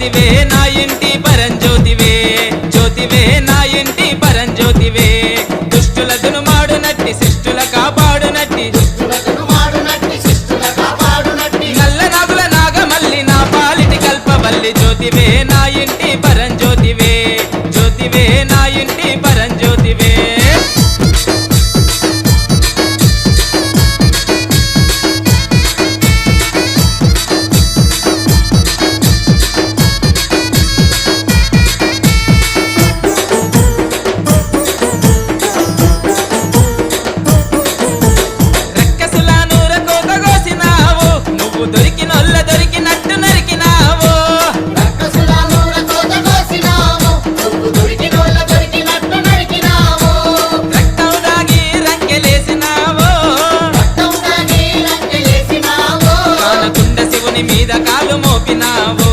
జ్యోతివే నా ఇంటి పరంజ్యోతివే జ్యోతివే నా ఇంటి పరంజ్యోతివే దుష్టుల దునుమాడునట్టి శిష్టుల కాపాడునట్టి నల్ల నాగుల నాగమల్లి నా పాలిటి కల్పవల్లి జ్యోతివే నా ఇంటి పరంజ్యోతివే జ్యోతివే నా ఇంటి పరంజ్యోతివే దొరికినొల్ల దొరికినట్టు నరికినావు రక్తం దాగి రంకెలేసినావు కానకుండ శివుని మీద కాలు మోపినావు